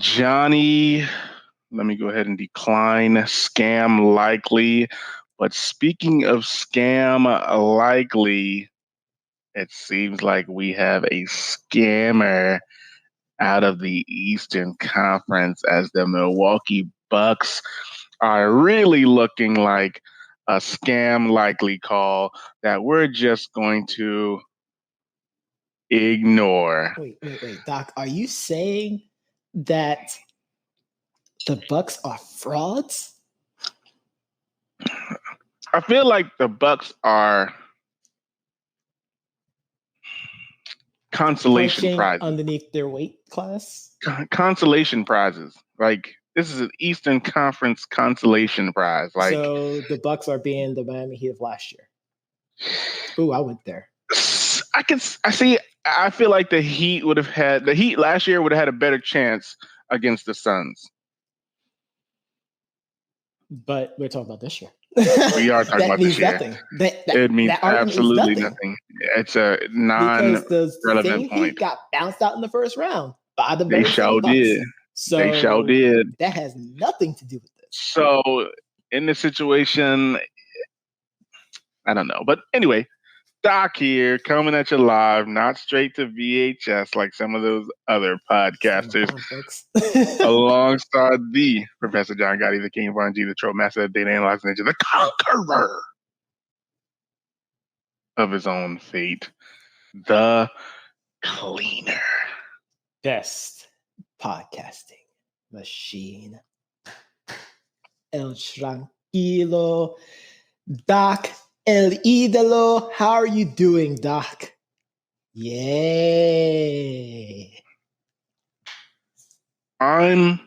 Johnny, let me go ahead and decline scam likely. But speaking of scam likely, it seems like we have a scammer out of the Eastern Conference as the Milwaukee Bucks are really looking like a scam likely call that we're just going to ignore. Wait, Doc, are you saying that the Bucks are frauds? I feel like the Bucks are consolation Punching prizes. underneath their weight class? Consolation prizes. Like, this is an Eastern Conference consolation prize. Like, so the Bucks are being the Miami Heat of last year. Ooh, I went there. I feel like the Heat last year would have had a better chance against the Suns. But we're talking about this year. We are talking about this year. Nothing. It means absolutely nothing. It's a non-relevant point. Heat got bounced out in the first round by the They sure did. So they sure did. That has nothing to do with this. So in this situation, I don't know. But anyway, Doc here, coming at you live, not straight to VHS like some of those other podcasters. Alongside the Professor John Gotti, the King of RNG, the Troll Master, the Data Analyzer Ninja, the Conqueror of his own fate, the Cleaner. Best podcasting machine. El Tranquilo. Doc El Idolo. How are you doing, Doc? Yay. I'm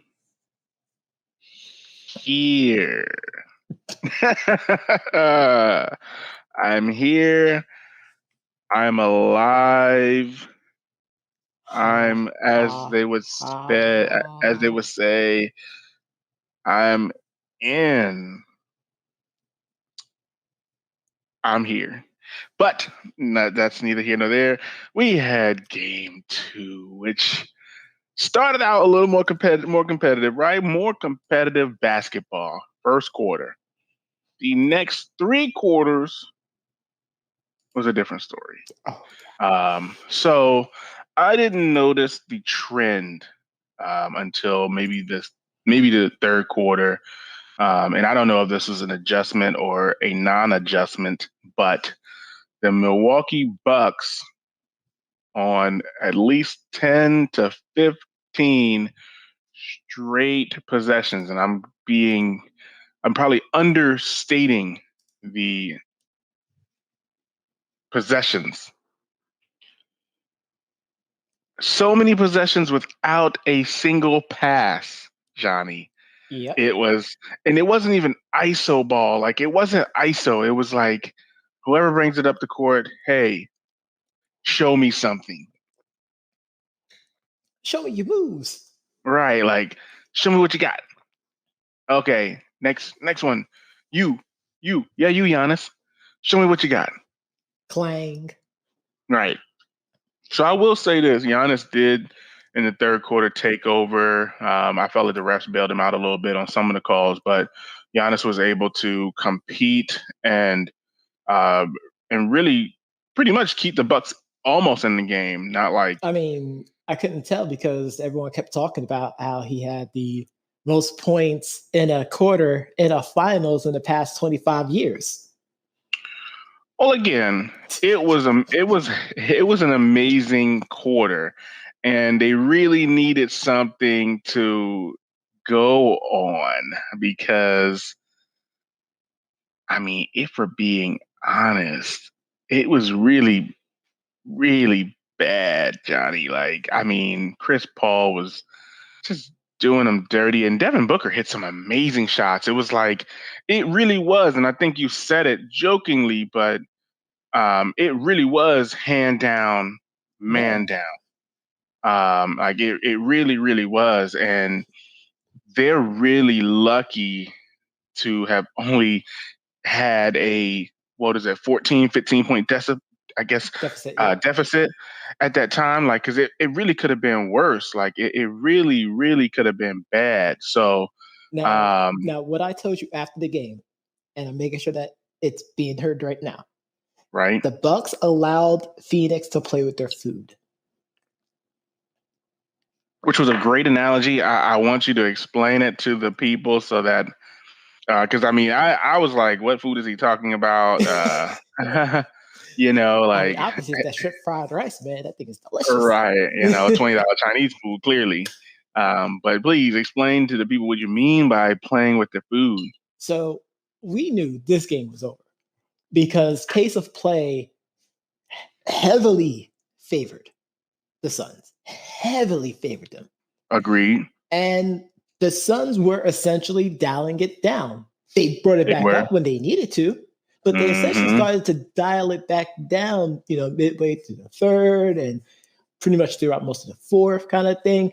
here. I'm here. I'm alive. I'm as they would say, I'm in. I'm here. But that's neither here nor there. We had game 2, which started out a little more competitive, right? More competitive basketball, first quarter. The next 3 quarters was a different story. So I didn't notice the trend until maybe the third quarter. And I don't know if this was an adjustment or a non-adjustment, but the Milwaukee Bucks on at least 10 to 15 straight possessions, and I'm probably understating the possessions. So many possessions without a single pass, Johnny. Yeah. It wasn't even ISO ball. Like, it wasn't ISO. It was like, whoever brings it up the court, hey, show me something. Show me your moves. Right. Like, show me what you got. Okay. Next one. You, Giannis. Show me what you got. Clang. Right. So I will say this. Giannis did, in the third quarter, take over. I felt like the refs bailed him out a little bit on some of the calls, but Giannis was able to compete and really pretty much keep the Bucks almost in the game. Not like, I mean, I couldn't tell because everyone kept talking about how he had the most points in a quarter in a finals in the past 25 years. Well, again, it was an amazing quarter, and they really needed something to go on because, I mean, if we're being honest, it was really, really bad, Johnny. Like, I mean, Chris Paul was just doing them dirty, and Devin Booker hit some amazing shots. It was like, it really was, and I think you said it jokingly, but it really was hand down, man down. Like, it really, really was, and they're really lucky to have only had a 14, 15 point I guess, Deficit. Yeah. deficit at that time. Like, because it really could have been worse. Like, it really, really could have been bad. So, Now, what I told you after the game, and I'm making sure that it's being heard right now. right. The Bucks allowed Phoenix to play with their food. Which was a great analogy. I want you to explain it to the people so that, because I mean, I was like, what food is he talking about? You know, I mean, like, obviously, it's that shrimp fried rice, man. That thing is delicious. right, you know, $20 Chinese food, clearly. But please explain to the people what you mean by playing with the food. So we knew this game was over because pace of play heavily favored the Suns, heavily favored them. Agreed. And the Suns were essentially dialing it down. They brought it back up when they needed to, but they essentially started to dial it back down, you know, midway through the third and pretty much throughout most of the fourth kind of thing.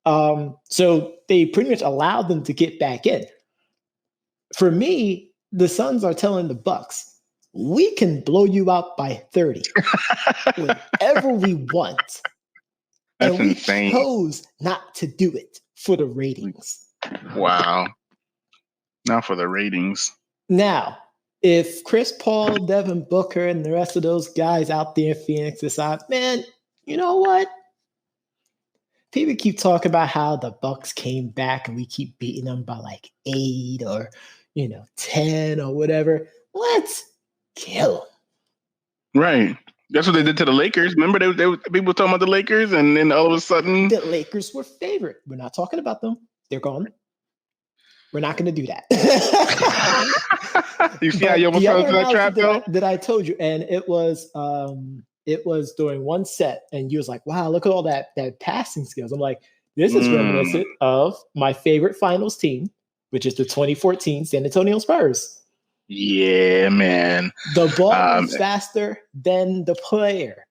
So they pretty much allowed them to get back in. For me, the Suns are telling the Bucks, we can blow you out by 30 whenever we want. That's and we insane. chose not to do it for the ratings. Wow. Not for the ratings. Now, if Chris Paul, Devin Booker, and the rest of those guys out there in Phoenix decide, man, you know what? People keep talking about how the Bucks came back and we keep beating them by like 8 or 10 or whatever. Let's kill them. Right. That's what they did to the Lakers. Remember, they people were talking about the Lakers, and then all of a sudden, the Lakers were favorite. We're not talking about them. They're gone. We're not going to do that. You see how you almost fell into that trap, though? That I told you, and it was during one set, and you was like, "Wow, look at all that passing skills." I'm like, "This is reminiscent of my favorite finals team, which is the 2014 San Antonio Spurs." Yeah, man. The ball moves faster than the player.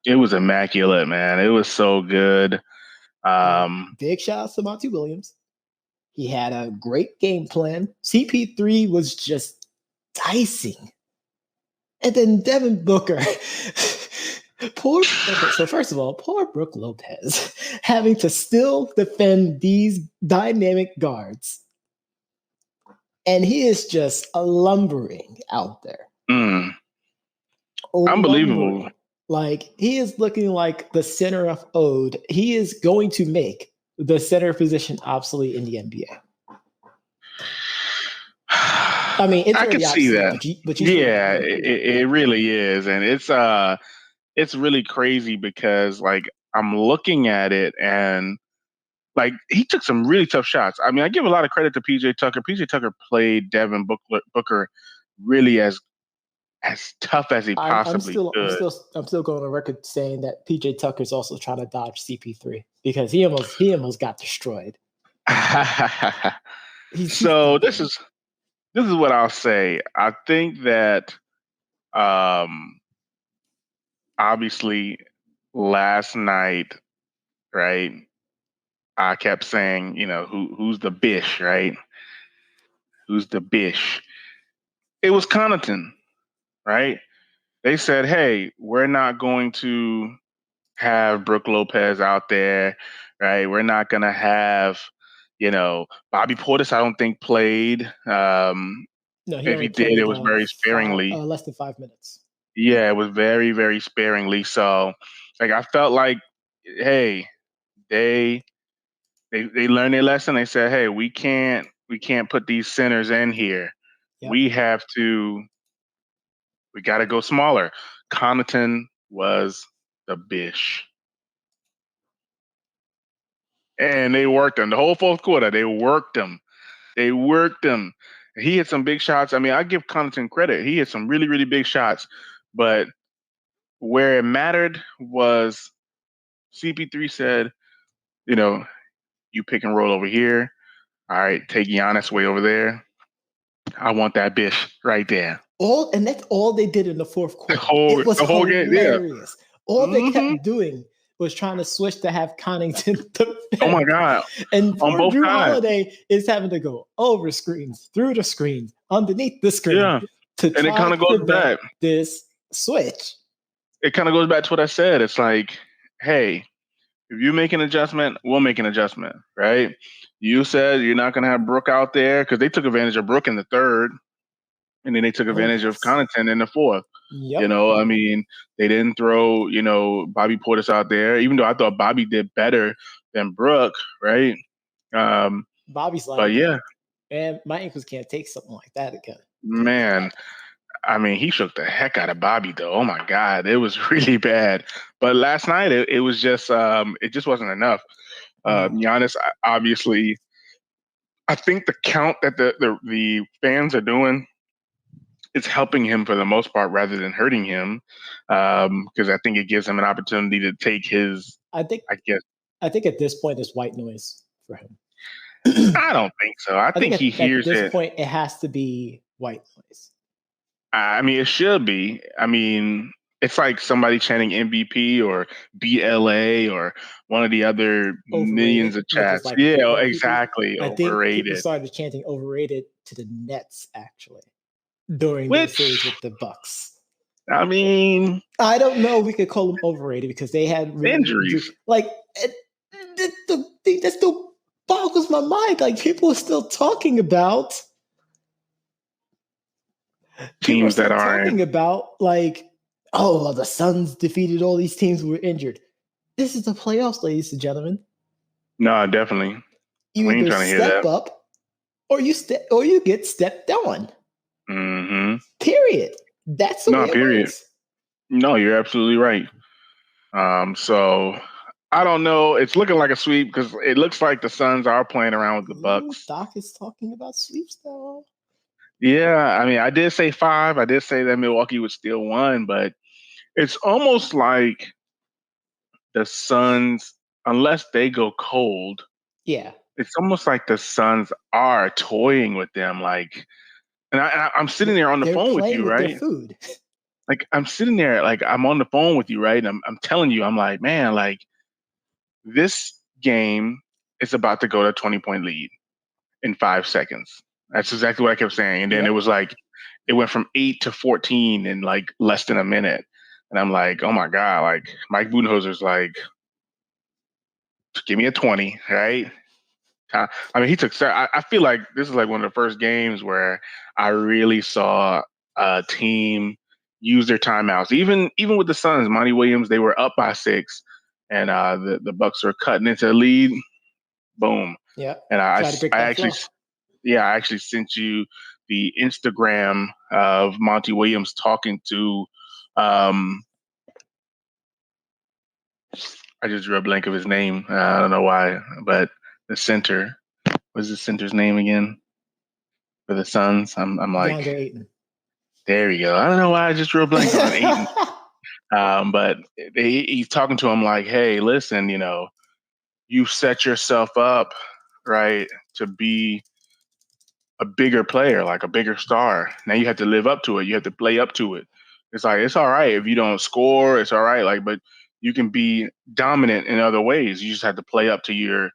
It was immaculate, man. It was so good. Big shout out to Monty Williams. He had a great game plan. CP3 was just dicing. And then Devin Booker. So first of all, poor Brook Lopez having to still defend these dynamic guards. And he is just lumbering out there. Unbelievable. Like, he is looking like the center of Ode. He is going to make the center position obsolete in the NBA. I mean, it's I can see that. But yeah, it really is. And it's really crazy because, like, I'm looking at it and, like, he took some really tough shots. I mean, I give a lot of credit to PJ Tucker. PJ Tucker played Devin Booker really as tough as he possibly could. I'm still going on record saying that PJ Tucker is also trying to dodge CP3 because he almost got destroyed. So this is what I'll say. I think that obviously last night, right? I kept saying, who's the bish, right? Who's the bish? It was Connaughton, right? They said, hey, we're not going to have Brook Lopez out there, right? We're not going to have, Bobby Portis, I don't think played. No, if he did, it was very sparingly. Less than 5 minutes. Yeah, it was very, very sparingly. So, like, I felt like, hey, they learned their lesson. They said, hey, we can't put these centers in here. Yep. We got to go smaller. Connaughton was the bish. And they worked him. The whole fourth quarter, they worked him. He hit some big shots. I mean, I give Connaughton credit. He hit some really, really big shots. But where it mattered was CP3 said, you pick and roll over here. All right, take Giannis way over there. I want that bish right there. And that's all they did in the fourth quarter. It was the whole game. Yeah. All they kept doing was trying to switch to have Connaughton defend. Oh my God. And on both Drew Holiday is having to go over screens, through the screens, underneath the screen. Yeah. And it kind of goes back. This switch. it kind of goes back to what I said. It's like, hey, if you make an adjustment, we'll make an adjustment, right? You said you're not going to have Brooke out there because they took advantage of Brooke in the third, and then they took advantage of Connaughton in the fourth. Yep. You know, I mean, they didn't throw, Bobby Portis out there, even though I thought Bobby did better than Brooke, right? Bobby's like, but yeah, and my ankles can't take something like that again. Man, I mean, he shook the heck out of Bobby, though. Oh my God, it was really bad. But last night, it was just, it just wasn't enough. Giannis, obviously, I think the count that the fans are doing is helping him for the most part rather than hurting him, because I think it gives him an opportunity to take his. I think at this point, there's white noise for him. I don't think so. I think he hears it. At this point, it has to be white noise. I mean, it should be. I mean, it's like somebody chanting MVP or BLA or one of the other millions of chats. Like exactly. I think people started chanting overrated to the Nets actually during the series with the Bucks. I mean, I don't know if we could call them overrated because they had injuries. Like that still boggles my mind. Like people are still talking about teams that aren't talking about like, oh, well, the Suns defeated all these teams who were injured. This is the playoffs, ladies and gentlemen. No, definitely. You either step up or you get stepped on. Mm-hmm. Period. That's the way it works. No, you're absolutely right. So I don't know. It's looking like a sweep because it looks like the Suns are playing around with the Bucks. Doc is talking about sweeps though. Yeah, I mean, I did say 5. I did say that Milwaukee would still 1, but it's almost like the Suns, unless they go cold. Yeah. It's almost like the Suns are toying with them. Like, and I'm sitting there on the phone with you, right? Their food. Like, I'm sitting there, like, I'm on the phone with you, right? And I'm telling you, I'm like, man, like, this game is about to go to a 20-point lead in 5 seconds. That's exactly what I kept saying. And then it was like, it went from 8 to 14 in like less than a minute. And I'm like, oh my God, like Mike Budenholzer's like, give me a 20, right? I mean, I feel like this is like one of the first games where I really saw a team use their timeouts. Even with the Suns, Monty Williams, they were up by 6 and the Bucks were cutting into the lead. Boom. Yeah. And I actually sent you the Instagram of Monty Williams talking to I just drew a blank of his name. I don't know why, but the center. What's the center's name again? For the Suns. I'm like DeAndre Ayton. There we go. I don't know why I just drew a blank on Ayton. But he's talking to him like, hey, listen, you set yourself up, right, to be a bigger player, like a bigger star. Now you have to live up to it. You have to play up to it. It's like, it's all right if you don't score. It's all right. Like, but you can be dominant in other ways. You just have to play up to your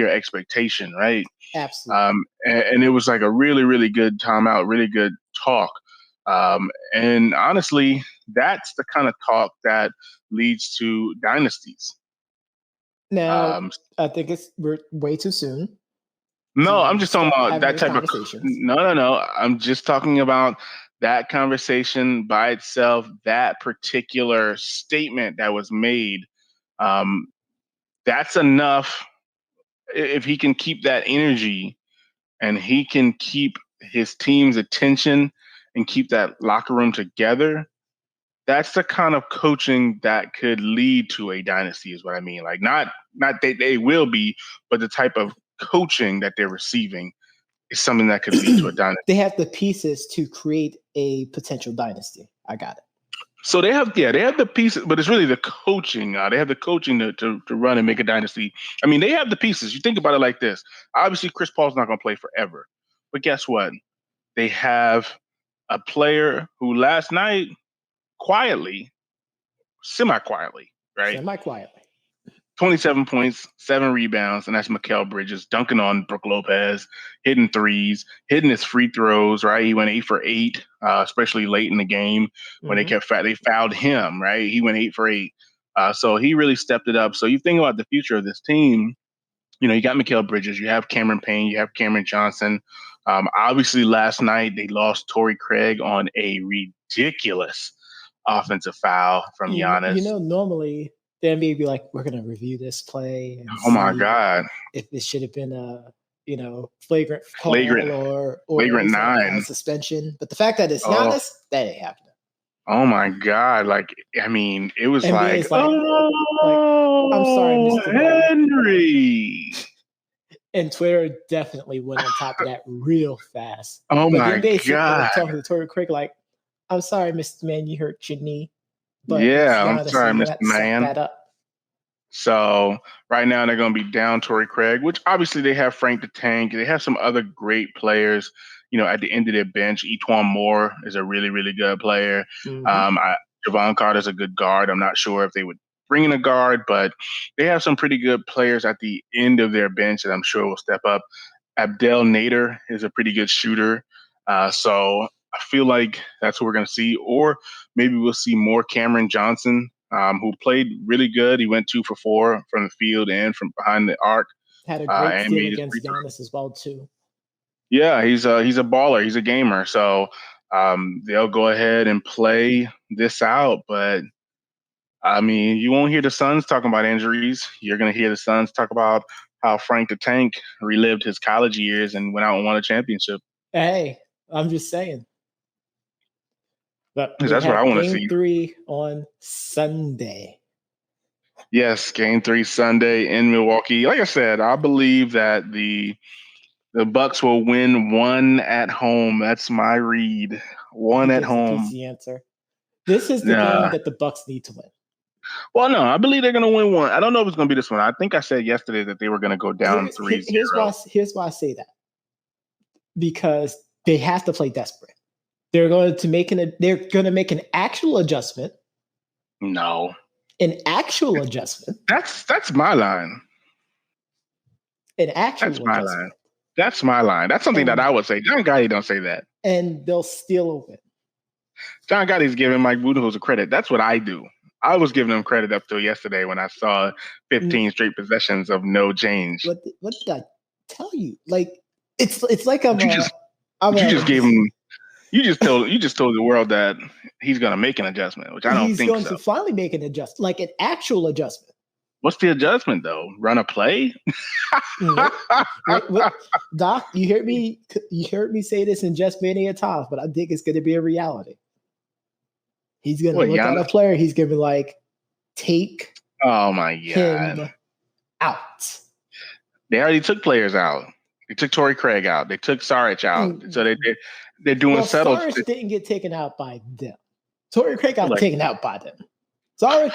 expectation, right? Absolutely. And it was like a really, really good timeout, really good talk. And honestly, that's the kind of talk that leads to dynasties. Now, I think we're way too soon. No, I'm just talking about that type of No. I'm just talking about that conversation by itself, that particular statement that was made. That's enough. If he can keep that energy and he can keep his team's attention and keep that locker room together, that's the kind of coaching that could lead to a dynasty is what I mean. Like not that they will be, but the type of coaching that they're receiving is something that could lead to a dynasty. They have the pieces to create a potential dynasty. I got it. So they have the pieces, but it's really the coaching. They have the coaching to run and make a dynasty. I mean, they have the pieces. You think about it like this. Obviously, Chris Paul's not going to play forever. But guess what? They have a player who last night quietly, semi-quietly, right? Semi-quietly. 27 points, 7 rebounds, and that's Mikal Bridges dunking on Brook Lopez, hitting threes, hitting his free throws. Right, he went 8 for 8, especially late in the game when they fouled him. Right, he went 8 for 8. So he really stepped it up. So you think about the future of this team. You got Mikal Bridges, you have Cameron Payne, you have Cameron Johnson. Obviously, last night they lost Torrey Craig on a ridiculous offensive foul from Giannis. Normally the NBA be like, we're going to review this play and oh my God, if it should have been a flagrant call or flagrant 9 suspension. But the fact that it's Giannis, that ain't happening. Oh my God! It was I'm sorry, Mr. Henry. And Twitter definitely went on top of that real fast. Oh my God! Talking to Torrey Craig like, I'm sorry, Mr. Man, you hurt your knee. But yeah, I'm sorry, Mr. Man. That up. So right now they're going to be down Torrey Craig, which obviously they have Frank the Tank. They have some other great players. At the end of their bench, E'Twaun Moore is a really, really good player. Javon Carter's a good guard. I'm not sure if they would bring in a guard, but they have some pretty good players at the end of their bench that I'm sure will step up. Abdel Nader is a pretty good shooter. So I feel like that's what we're going to see. Or maybe we'll see more Cameron Johnson, who played really good. He went 2 for 4 from the field and from behind the arc. Had a great steal against Giannis as well, too. Yeah, he's a baller. He's a gamer. So they'll go ahead and play this out. But, you won't hear the Suns talking about injuries. You're going to hear the Suns talk about how Frank the Tank relived his college years and went out and won a championship. Hey, I'm just saying. But that's what I want to see. Game 3 on Sunday. Yes, Game 3 Sunday in Milwaukee. Like I said, I believe that the Bucks will win 1 at home. That's my read. 1 at home. That's the answer. This is the game that the Bucks need to win. Well, no, I believe they're going to win 1. I don't know if it's going to be this one. I think I said yesterday that they were going to go down 3-0. Here's why I say that. Because they have to play desperate. They're going to make an actual adjustment. No. An actual adjustment. That's my line. An actual adjustment. My line. That's my line. That's something that I would say. John Gotti don't say that. And they'll steal a win. John Gotti's giving Mike Budenholzer credit. That's what I do. I was giving him credit up till yesterday when I saw 15 straight possessions of no change. What did I tell you? It's like you just told the world that he's going to make an adjustment, which I don't think so. He's going to finally make an adjustment, like an actual adjustment. What's the adjustment, though? Run a play? Doc, you heard me say this in just many times, but I think it's going to be a reality. He's going to look at a player. He's going to be like, take him out. They already took players out. They took Torrey Craig out. They took Saric out. So they're doing settled. Saric didn't get taken out by them. Torrey Craig got taken out by them. Saric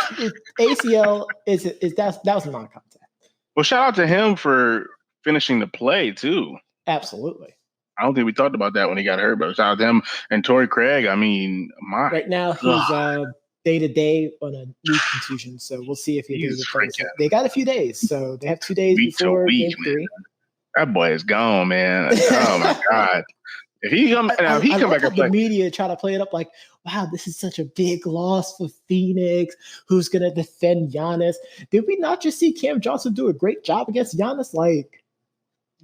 ACL that was a non-contact. Well, shout out to him for finishing the play too. Absolutely. I don't think we talked about that when he got hurt, but shout out to him and Torrey Craig. Right now he's day-to-day on a knee contusion, so we'll see if he plays. They got a few days, so they have 2 days before Game 3. That boy is gone, man. Oh my God. If he come back and play, the media try to play it up like, wow, this is such a big loss for Phoenix. Who's gonna defend Giannis? Did we not just see Cam Johnson do a great job against Giannis?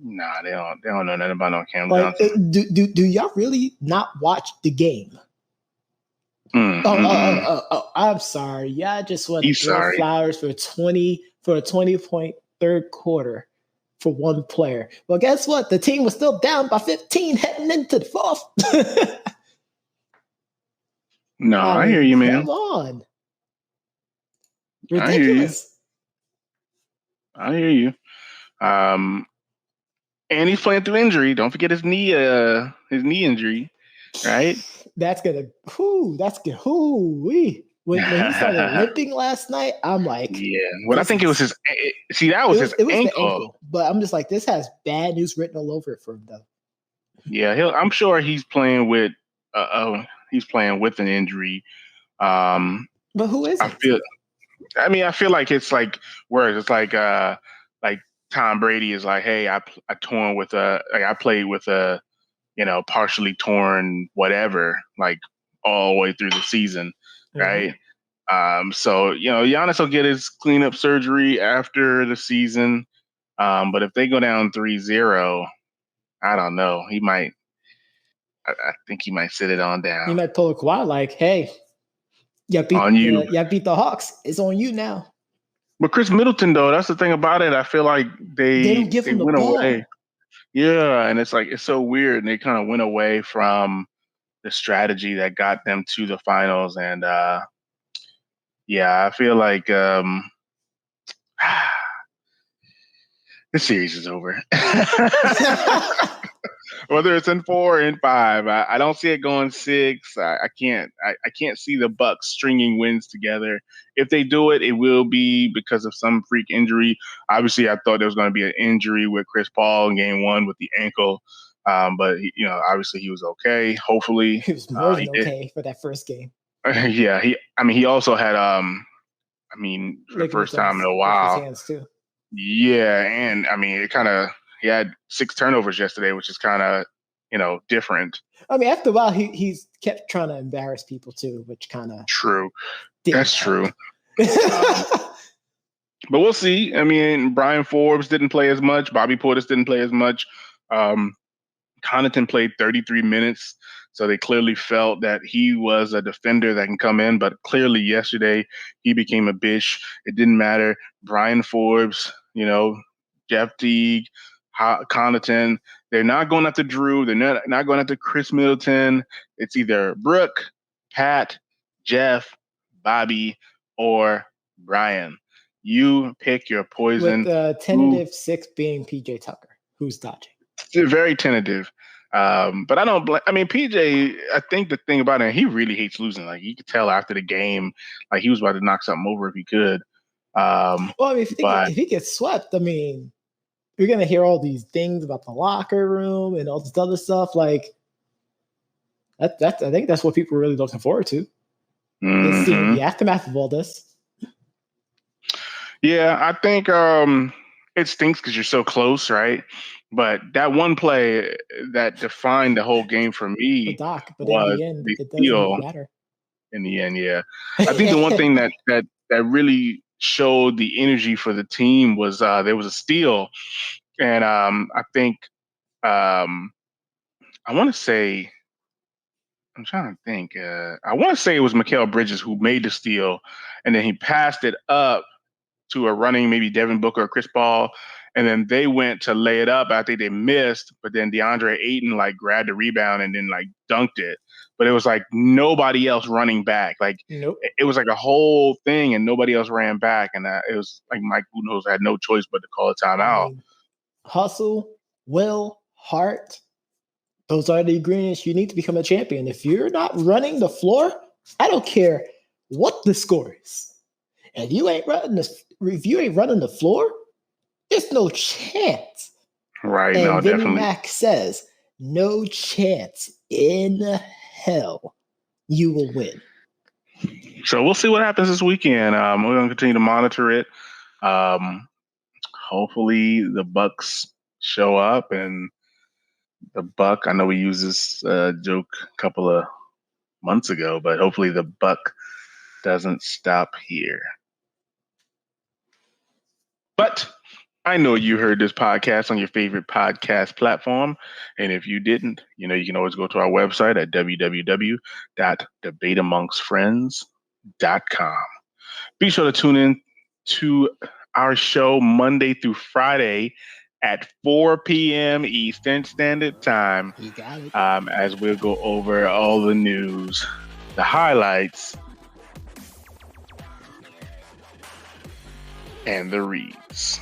Nah, they don't know nothing about no Cam Johnson. Do y'all really not watch the game? I'm sorry. Y'all just want to throw flowers for a 20-point third quarter for one player. Well, guess what? The team was still down by 15 heading into the fourth. No, I hear you, man. Come on. Ridiculous. I hear you. And he's playing through injury. Don't forget his knee injury, right? That's good. When he started limping last night, I'm like, yeah. Well, I think it was his. See, that was his ankle. But I'm just like, this has bad news written all over it for him, though. Yeah, I'm sure he's playing with. He's playing with an injury. But who is it? I mean, I feel like it's like worse. It's like Tom Brady is like, hey, I played with a partially torn whatever, like all the way through the season, right? So Giannis will get his cleanup surgery after the season. But if they go down 3-0, I don't know. He might. I think he might sit it on down. He might pull a Kawhi like, hey, you beat the Hawks. It's on you now. But Chris Middleton, though, that's the thing about it. I feel like they don't give him the went ball. Away. Yeah, and it's like it's so weird. And they kind of went away from the strategy that got them to the finals. And yeah, I feel like this series is over. Whether it's in 4 or in 5, I don't see it going 6. I can't see the Bucks stringing wins together. If they do it, it will be because of some freak injury. Obviously, I thought there was going to be an injury with Chris Paul in Game 1 with the ankle, but obviously he was okay. Hopefully, he was more than okay for that first game. Yeah, he also had for the first time in a while. His hands too. Yeah, and I mean he had 6 turnovers yesterday, which is kind of, different. I mean, after a while, he's kept trying to embarrass people too, which kind of true. That's true. But we'll see. I mean, Brian Forbes didn't play as much. Bobby Portis didn't play as much. Connaughton played 33 minutes, so they clearly felt that he was a defender that can come in. But clearly, yesterday he became a bitch. It didn't matter. Brian Forbes, Jeff Teague, Connaughton. They're not going after Drew. They're not going after Chris Middleton. It's either Brooke, Pat, Jeff, Bobby, or Brian. You pick your poison. With the tentative 6 being PJ Tucker, who's dodging. Very tentative. But I don't I mean, PJ, I think the thing about him, he really hates losing. Like, you could tell after the game, like he was about to knock something over if he could. Well, I mean, if he gets swept, I mean, you're going to hear all these things about the locker room and all this other stuff. Like, I think that's what people are really looking forward to. Mm-hmm. Seeing the aftermath of all this. Yeah, I think it stinks because you're so close, right? But that one play that defined the whole game for me was in the end, it doesn't matter. In the end, yeah. I think the one thing that really showed the energy for the team was there was a steal. And I think I want to say, I'm trying to think. I want to say it was Mikal Bridges who made the steal, and then he passed it up to a running maybe Devin Booker or Chris Paul, and then they went to lay it up. I think they missed, but then DeAndre Ayton grabbed the rebound and then dunked it. But it was nobody else running back. Nope. It was a whole thing, and nobody else ran back, and it was Mike Budenholzer had no choice but to call a timeout. Hustle, will, heart. Those are the ingredients you need to become a champion. If you're not running the floor, I don't care what the score is. If you ain't running the floor, there's no chance. Right. And no, Vinnie definitely. Mac says, no chance in hell you will win. So we'll see what happens this weekend. We're going to continue to monitor it. Hopefully the Bucks show up, and the Buck, I know we used this joke a couple of months ago, but hopefully the Buck doesn't stop here. But I know you heard this podcast on your favorite podcast platform. And if you didn't, you can always go to our website at www.debateamongstfriends.com. Be sure to tune in to our show Monday through Friday at 4 p.m. Eastern Standard Time. You got it. As we'll go over all the news, the highlights, and the reads.